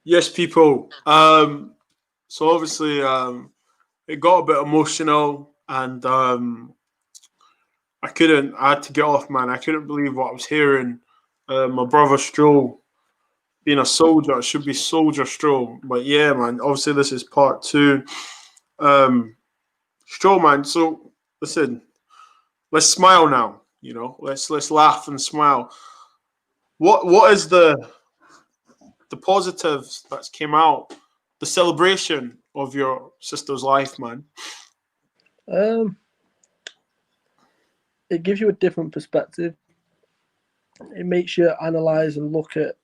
Yes, people. So obviously, it got a bit emotional, and I couldn't. I had to get off, man. I couldn't believe what I was hearing. My brother Stro being a soldier. It should be Soldier Stro, but yeah, man. Obviously, this is part two. Um, Stro, man. So listen, let's smile now. Let's laugh and smile. What is the positives that's came out, the celebration of your sister's life, man? Um, it gives you a different perspective. It makes you analyze and look at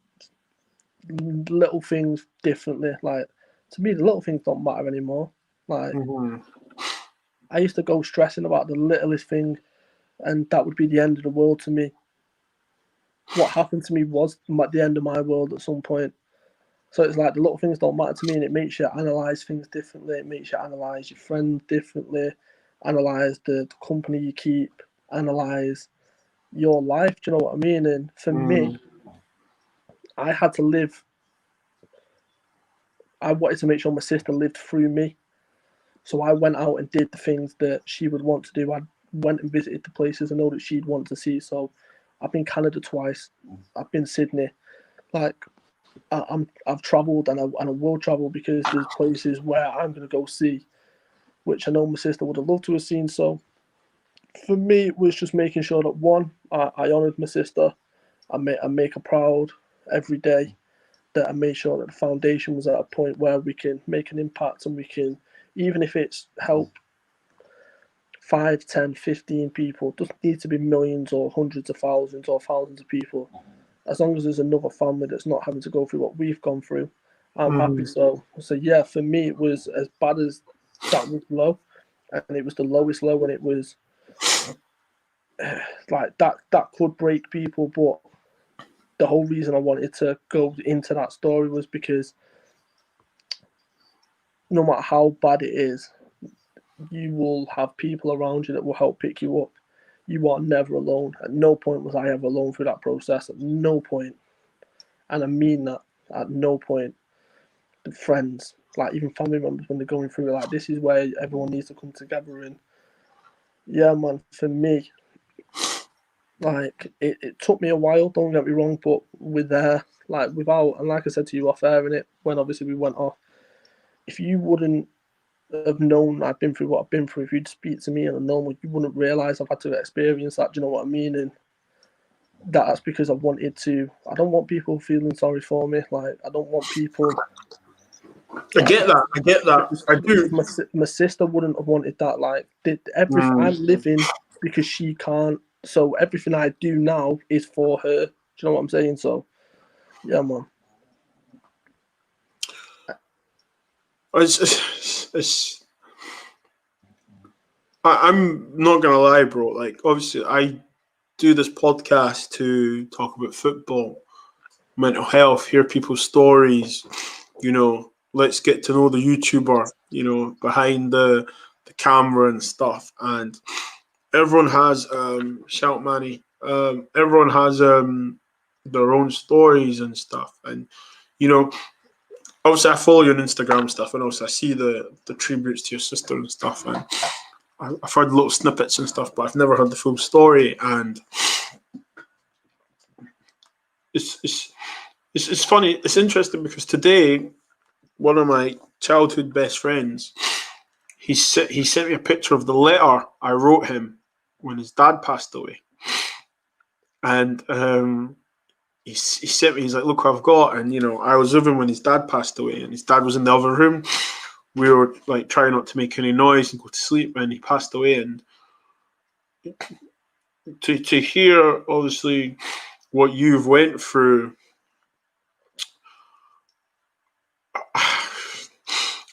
little things differently. Like, to me, the little things don't matter anymore. Like, Mm-hmm. I used to go stressing about the littlest thing, and that would be the end of the world to me. What happened to me was the end of my world at some point. So it's like the little things don't matter to me, and it makes you analyze things differently. It makes you analyze your friend differently, analyze the company you keep, analyze your life. Do you know what I mean? And for me, Mm. I had to live. I wanted to make sure my sister lived through me. So I went out and did the things that she would want to do. I went and visited the places I know that she'd want to see. So I've been Canada twice. I've been Sydney. Like I've travelled and I will travel because there's places where I'm gonna go see, which I know my sister would have loved to have seen. So for me, it was just making sure that one, I honoured my sister. I make her proud every day. That I made sure that the foundation was at a point where we can make an impact and we can, even if it's help 5, 10, 15 people, it doesn't need to be millions or hundreds of thousands of people. As long as there's another family that's not having to go through what we've gone through, I'm happy. Mm. So yeah, for me, it was as bad as that was low, and it was the lowest low, and it was like that could break people. But the whole reason I wanted to go into that story was because no matter how bad it is, you will have people around you that will help pick you up. You are never alone. At no point was I ever alone through that process. At no point, and I mean that. At no point, the friends, like even family members, when they're going through it, like this is where everyone needs to come together. And yeah, man, for me, like it took me a while. Don't get me wrong, but we're there. Like without, and like I said to you off air in it, when obviously we went off. If you wouldn't have known I've been through what I've been through, if you'd speak to me on a normal, you wouldn't realise I've had to experience that. Do you know what I mean? And that's because I wanted to. I don't want people feeling sorry for me. Like I don't want people. I Like get that. I get that. I because do. my sister wouldn't have wanted that. Like everything Mm. I'm living because she can't. So everything I do now is for her. Do you know what I'm saying? So yeah, man. It's I'm not gonna lie, bro. Like, obviously, I do this podcast to talk about football, mental health, hear people's stories. Let's get to know the YouTuber. Behind the camera and stuff. And everyone has shout money. Everyone has their own stories and stuff. And you know, obviously, I follow you on Instagram stuff, and also I see the tributes to your sister and stuff. And I've heard little snippets and stuff, but I've never heard the full story. And it's it's it's funny. It's interesting because today one of my childhood best friends he sent me a picture of the letter I wrote him when his dad passed away, and he sent me. He's like, "Look what I've got," and I was with him when his dad passed away, and his dad was in the other room. We were like trying not to make any noise and go to sleep, and he passed away. And to hear obviously what you've went through,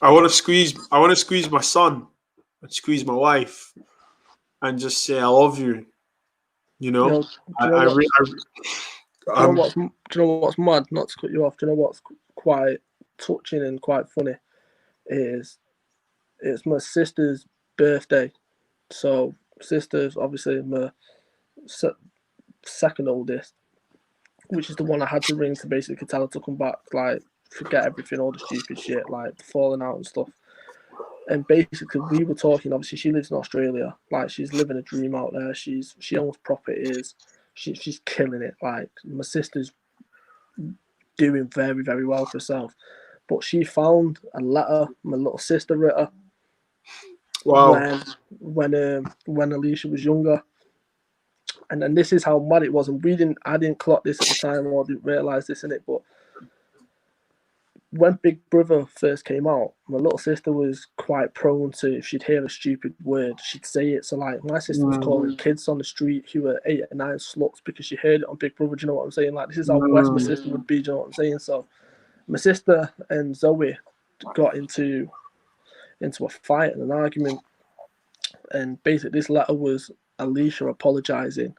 I want to squeeze my son and squeeze my wife and just say I love you. You You know, know, do you know I, what? re- Do you know what's mad? Not to cut you off. Do you know what's quite touching and quite funny is it's my sister's birthday. So sister's obviously my se- second oldest, which is the one I had to ring to basically tell her to come back. Like forget everything, all the stupid shit, like falling out and stuff. And basically, we were talking. Obviously, she lives in Australia. Like, she's living a dream out there. She owns properties. She's killing it. Like, my sister's doing very, very well for herself. But she found a letter my little sister wrote her Wow. when Alicia was younger. And then this is how mad it was. And I didn't clock this at the time, or didn't realise this in it. But when Big Brother first came out, my little sister was quite prone to, if she'd hear a stupid word, she'd say it. So, like, my sister was calling kids on the street who were 8 or 9 sluts because she heard it on Big Brother. Do you know what I'm saying? Like, this is how West my sister would be. Do you know what I'm saying? So, my sister and Zoe got into a fight and an argument. And basically, this letter was Alicia apologising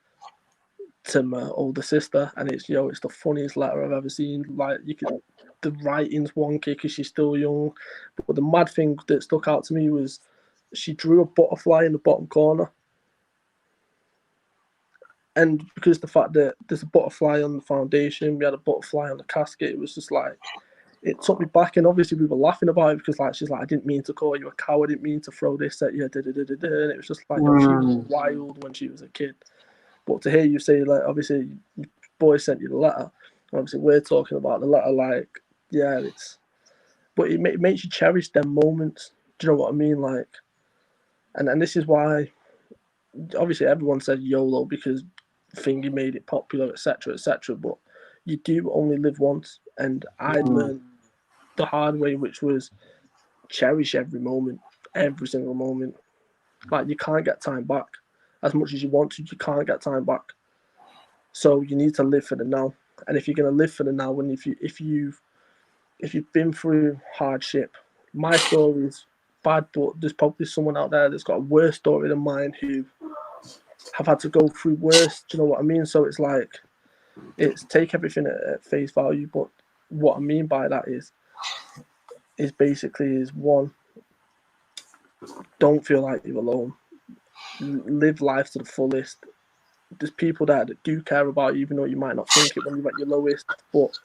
to my older sister, and it's the funniest letter I've ever seen. Like, the writing's wonky because she's still young, but the mad thing that stuck out to me was she drew a butterfly in the bottom corner, and because the fact that there's a butterfly on the foundation, we had a butterfly on the casket, it was just like, it took me back. And obviously we were laughing about it because, like, she's like, I didn't mean to call you a coward, I didn't mean to throw this at you, and it was just like, she was wild when she was a kid. But to hear you say, like, obviously your boy sent you the letter, obviously we're talking about the letter, like, yeah, but it makes you cherish them moments. Do you know what I mean? Like, and this is why, obviously everyone said YOLO because Thingy made it popular, etc., etc. But you do only live once, and I learned the hard way, which was cherish every moment, every single moment. Like, you can't get time back. As much as you want to, you can't get time back. So you need to live for the now. And if you're gonna live for the now, and if you've been through hardship, my story is bad, but there's probably someone out there that's got a worse story than mine who have had to go through worse. Do you know what I mean? So it's like, it's take everything at face value. But what I mean by that is basically one, don't feel like you're alone. Live life to the fullest. There's people there that do care about you, even though you might not think it when you're at your lowest. But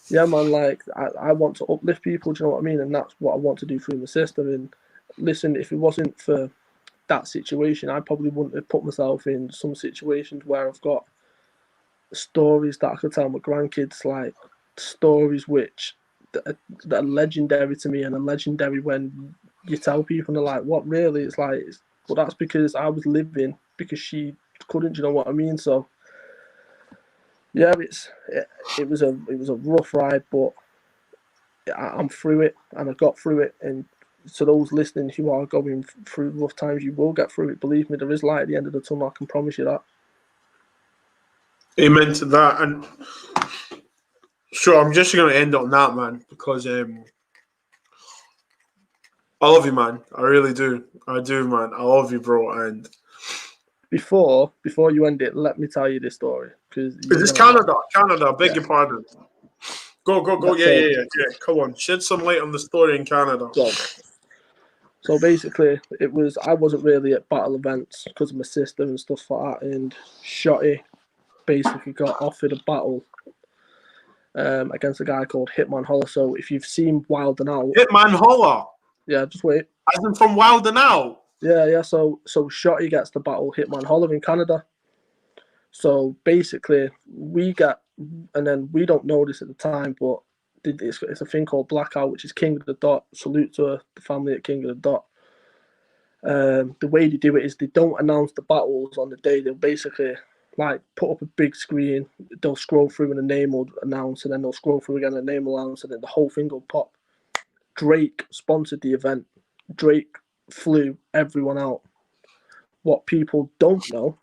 yeah, man, like, I want to uplift people, do you know what I mean? And that's what I want to do through my sister. And listen, if it wasn't for that situation, I probably wouldn't have put myself in some situations where I've got stories that I could tell my grandkids, like stories which that are legendary to me and are legendary when you tell people, and they're like, what, really? It's like, well, that's because I was living because she couldn't, you know what I mean? So yeah, it was a rough ride, but I'm through it, and I got through it. And to those listening who are going through rough times, you will get through it. Believe me, there is light at the end of the tunnel. I can promise you that. Amen to that. And sure, I'm just going to end on that, man, because I love you, man. I really do. I do, man. I love you, bro. And before you end it, let me tell you this story, because is this Canada? Canada, beg your pardon. Go. Yeah. Come on, shed some light on the story in Canada. So basically, I wasn't really at battle events because of my sister and stuff like that. And Shotty basically got offered a battle against a guy called Hitman Holler. So if you've seen Wild and Out, Hitman Holler. Yeah, just wait. As in from Wild and Out. Yeah. So Shotty gets the battle Hitman Holler in Canada. So basically, we get, and then we don't know this at the time, but it's a thing called Blackout, which is King of the Dot. Salute to the family at King of the Dot. The way they do it is they don't announce the battles on the day. They'll basically, like, put up a big screen. They'll scroll through and the name will announce, and then they'll scroll through again and the name will announce, and then the whole thing will pop. Drake sponsored the event. Drake flew everyone out. What people don't know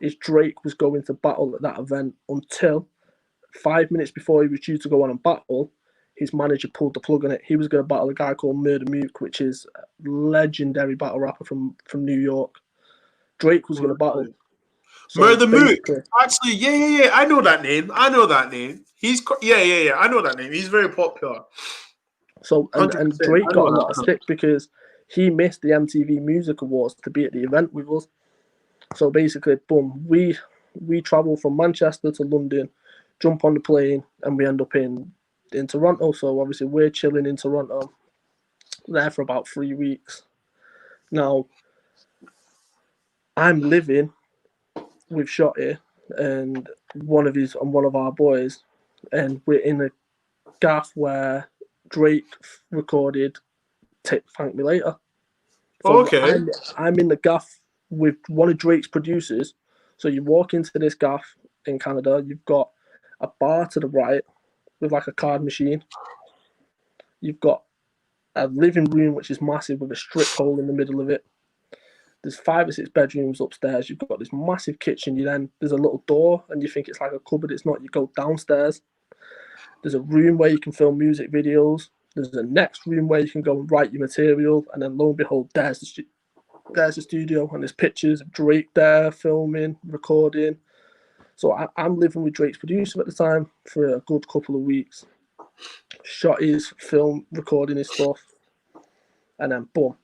is Drake was going to battle at that event until 5 minutes before he was due to go on and battle. His manager pulled the plug on it. He was going to battle a guy called Murder Mook, which is a legendary battle rapper from New York. Drake was going to battle. So Murder Mook. Actually, yeah. I know that name. He's I know that name. He's very popular. So and Drake got a lot of stick because he missed the MTV Music Awards to be at the event with us. So basically, boom, we travel from Manchester to London, jump on the plane, and we end up in in Toronto. So obviously we're chilling in Toronto, there for about 3 weeks. Now, I'm living with Shotty and one of our boys, and we're in a gaff where Drake recorded "Thank Me Later." So Okay. I'm in the gaff with one of Drake's producers. So you walk into this gaff in Canada, you've got a bar to the right with like a card machine. You've got a living room which is massive with a strip pole in the middle of it. There's 5 or 6 bedrooms upstairs. You've got this massive kitchen. There's a little door, and you think it's like a cupboard. It's not. You go downstairs. There's a room where you can film music videos. There's a next room where you can go and write your material. And then lo and behold, there's the studio, and there's pictures of Drake there filming, recording. So I'm living with Drake's producer at the time for a good couple of weeks. Shot his film, recording his stuff, and then boom,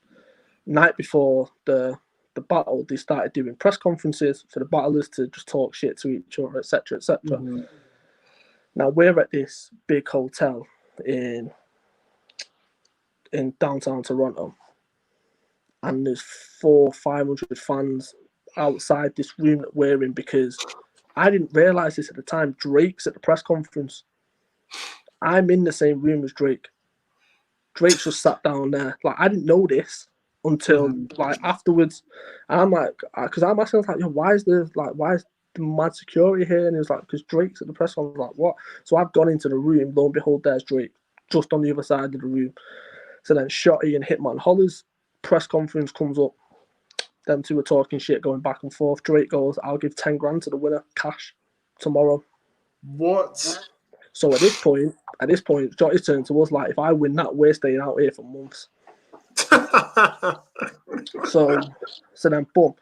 night before the battle, they started doing press conferences for the battlers to just talk shit to each other, etc., etc. Mm-hmm. Now we're at this big hotel in downtown Toronto, and there's 400-500 fans outside this room that we're in, because I didn't realize this at the time. Drake's at the press conference. I'm in the same room as Drake. Drake's just sat down there. Like, I didn't know this until like afterwards, and I'm like, because I'm asking, like, yo, why is the mad security here? And he was like, because Drake's at the press conference. Like, what? So I've gone into the room. Lo and behold, there's Drake just on the other side of the room. So then Shotty and Hitman Holler's press conference comes up. Them two are talking shit, going back and forth. Drake goes, "I'll give 10 grand to the winner, cash, tomorrow." What? So at this point, Shotty's turned to us like, if I win that, we're staying out here for months. So then, boom.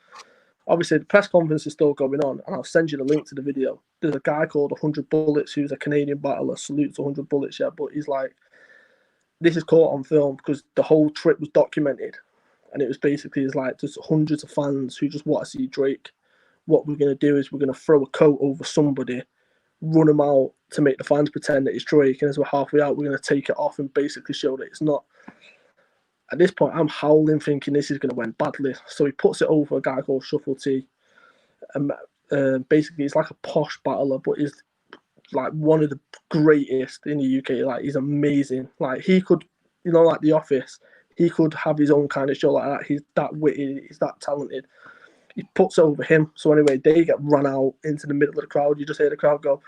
Obviously, the press conference is still going on, and I'll send you the link to the video. There's a guy called 100 Bullets who's a Canadian battler. Salutes 100 Bullets, yeah. But he's like, this is caught on film because the whole trip was documented. And it was basically, it's like, there's hundreds of fans who just want to see Drake. What we're going to do is we're going to throw a coat over somebody, run him out to make the fans pretend that it's Drake. And as we're halfway out, we're going to take it off and basically show that it's not. At this point, I'm howling, thinking this is going to end badly. So he puts it over a guy called Shuffle T. And basically, he's like a posh battler, but he's like one of the greatest in the UK. Like, he's amazing. Like, he could, like The Office, he could have his own kind of show like that. He's that witty, he's that talented. He puts it over him. So anyway, they get run out into the middle of the crowd. You just hear the crowd go,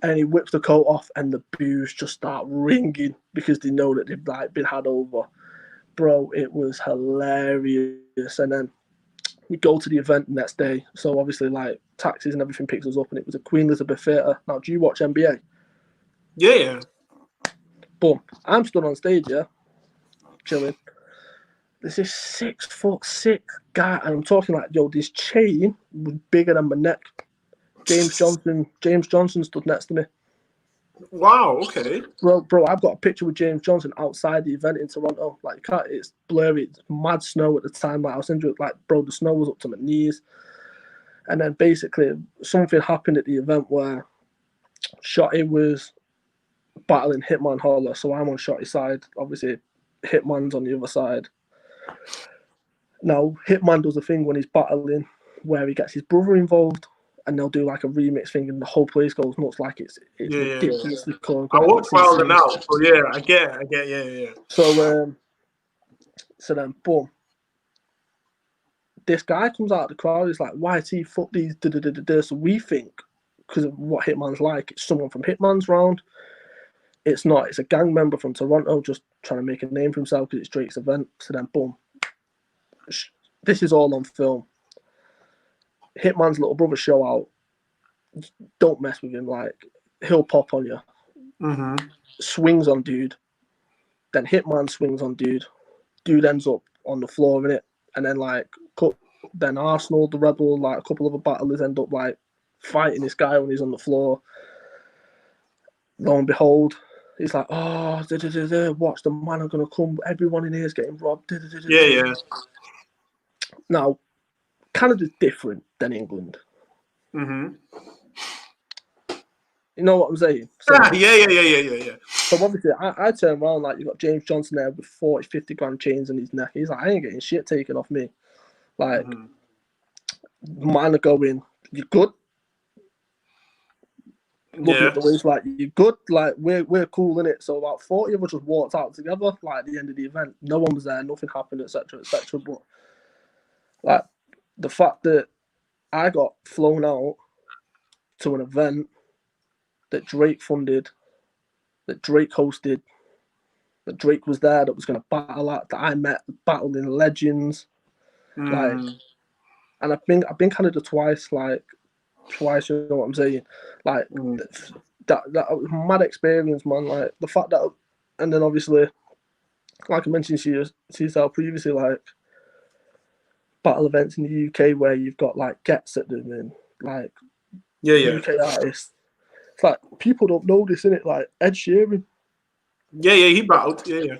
and he whips the coat off, and the boos just start ringing because they know that they've like been had over. Bro, it was hilarious. And then we go to the event the next day. So obviously, like, taxis and everything picks us up, and it was a Queen Elizabeth Theatre. Now, do you watch NBA? Yeah. Boom. I'm stood on stage, yeah, chilling. There's this 6'6" guy, and I'm talking like, yo, this chain was bigger than my neck. James Johnson stood next to me. Wow. Okay. Bro, I've got a picture with James Johnson outside the event in Toronto. Like, it's blurry. It's mad snow at the time. Like, I was into it. Like, bro, the snow was up to my knees. And then basically something happened at the event where Shotty was battling Hitman Holler. So I'm on Shotty's side. Obviously, Hitman's on the other side. Now, Hitman does a thing when he's battling where he gets his brother involved, and they'll do like a remix thing, and the whole place goes nuts. Like, it's ridiculously cool. I watch Wild and Out, so yeah, I get, yeah. So then, boom. This guy comes out of the crowd. He's like, YT, fuck these, da-da-da-da-da. So we think, because of what Hitman's like, it's someone from Hitman's round. It's not. It's a gang member from Toronto just trying to make a name for himself because it's Drake's event. So then, boom. This is all on film. Hitman's little brother show out. Don't mess with him. Like, he'll pop on you. Mm-hmm. Swings on dude. Then Hitman swings on dude. Dude ends up on the floor in it. And then, like, then Arsenal, the Rebel, like a couple of other battlers end up like fighting this guy when he's on the floor. Lo and behold, he's like, "Oh, watch the man are gonna come. Everyone in here is getting robbed." Yeah. Now, Canada's different than England. Mm-hmm. You know what I'm saying? So, yeah. so obviously, I turn around, like, you got James Johnson there with 40, 50 grand chains on his neck. He's like, I ain't getting shit taken off me. Like, man are going, you good? Looking at the waist, like, you good? Like, we're cool in it. So about 40 of us just walked out together, like, at the end of the event. No one was there, nothing happened, etc., etc. But, like, the fact that I got flown out to an event that Drake funded, that Drake hosted, that Drake was there, that was going to battle at, that I met battling legends, like, and I've been Canada twice, you know what I'm saying, like, that was a mad experience, man. Like, the fact that, and then obviously, like I mentioned to yourself previously, like, battle events in the UK where you've got like gets at them and like UK artists. It's like people don't know this, innit? Like Ed Sheeran. Yeah, he battled. Yeah.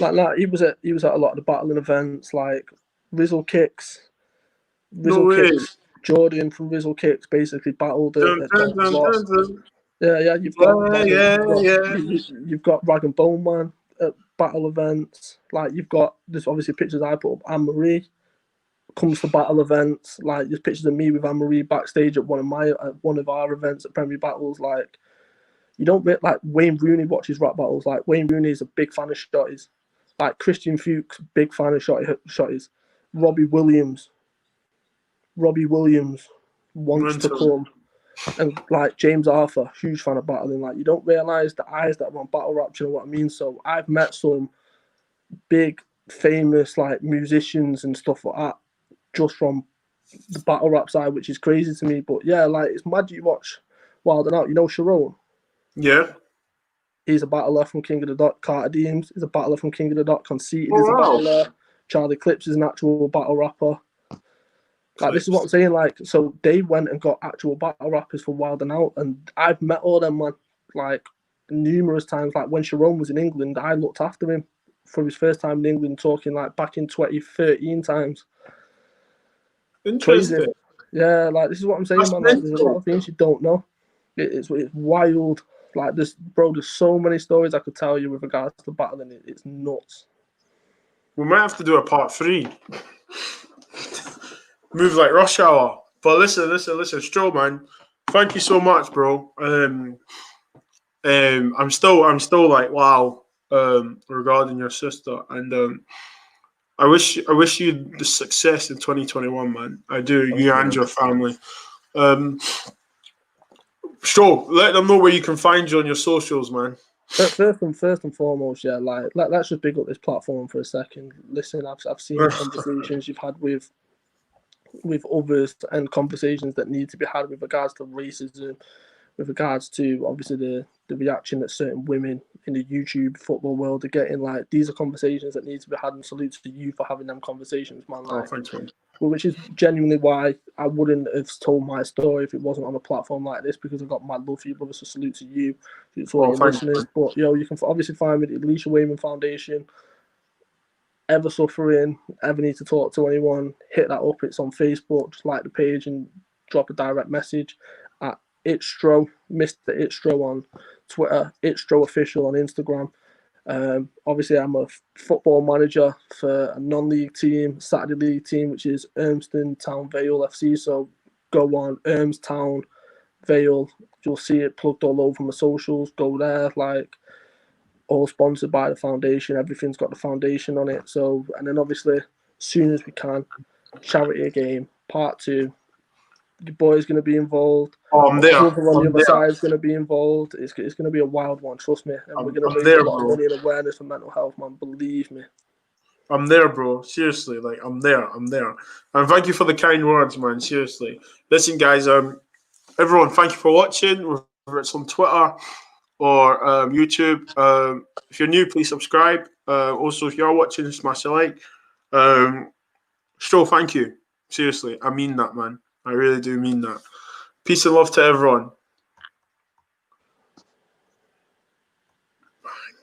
Like he was at a lot of the battling events, like Rizzle Kicks. Jordan from Rizzle Kicks basically battled at Donkey's Lost. Yeah, you've got Rag and Bone Man at battle events. Like, you've got, there's obviously pictures I put up. Anne-Marie comes to battle events. Like, there's pictures of me with Anne-Marie backstage at one of our events at Premier Battles. Like, you don't like Wayne Rooney watches rap battles. Like, Wayne Rooney is a big fan of Shotties. Like, Christian Fuchs, big fan of Shotties. Robbie Williams wants to come. And like James Arthur, huge fan of battling. Like, you don't realise the eyes that are on battle rap, you know what I mean? So I've met some big famous like musicians and stuff like that just from the battle rap side, which is crazy to me. But yeah, like, it's mad you watch Wild and Out. You know Sharon? Yeah. He's a battler from King of the Dot. Carter Deems is a battler from King of the Dot. Conceited is a battler. Charlie Clips is an actual battle rapper. Like, this is what I'm saying. Like, so they went and got actual battle rappers for Wild and Out, and I've met all them, man, like, numerous times. Like, when Sharon was in England, I looked after him for his first time in England, talking like back in 2013 times. Interesting. Crazy. Yeah, like, this is what I'm saying, man. Like, there's a lot of things you don't know. It's wild. Like, there's so many stories I could tell you with regards to battling. It's nuts. We might have to do a part 3. Move like rush hour. But listen, Stro, man. Thank you so much, bro. I'm still like, wow, regarding your sister. And I wish you the success in 2021, man. I do, you and your family. Stro, let them know where you can find you on your socials, man. First and foremost, yeah, like, let's just big up this platform for a second. Listen, I've seen conversations you've had with others, and conversations that need to be had with regards to racism, with regards to obviously the reaction that certain women in the YouTube football world are getting. Like, these are conversations that need to be had, and salute to you for having them conversations, man. Like, thank you. Which is genuinely why I wouldn't have told my story if it wasn't on a platform like this, because I've got mad love for you, brother. So salute to you, to all your listeners. But you can obviously find me at the Alicia Wayman Foundation. Ever suffering, ever need to talk to anyone, hit that up. It's on Facebook. Just like the page and drop a direct message at Stro, Mr. Stro on Twitter, Stro Official on Instagram. Obviously, I'm a football manager for a non-league team, Saturday league team, which is Ermston Town Vale FC. So go on Ermstown Vale. You'll see it plugged all over my socials. Go there, like, all sponsored by the foundation. Everything's got the foundation on it. So, and then obviously, as soon as we can, charity game part 2. Your boy's going to be involved. I'm there. Brother on the other side is going to be involved. It's going to be a wild one, trust me. And we're going to raise a lot of money and awareness for mental health, man. Believe me. I'm there, bro. Seriously, like, I'm there. And thank you for the kind words, man. Seriously. Listen, guys. Everyone, thank you for watching. Whether it's on Twitter or YouTube. If you're new, please subscribe. Also, if you are watching, smash a like. Stro, thank you. Seriously, I mean that, man. I really do mean that. Peace and love to everyone.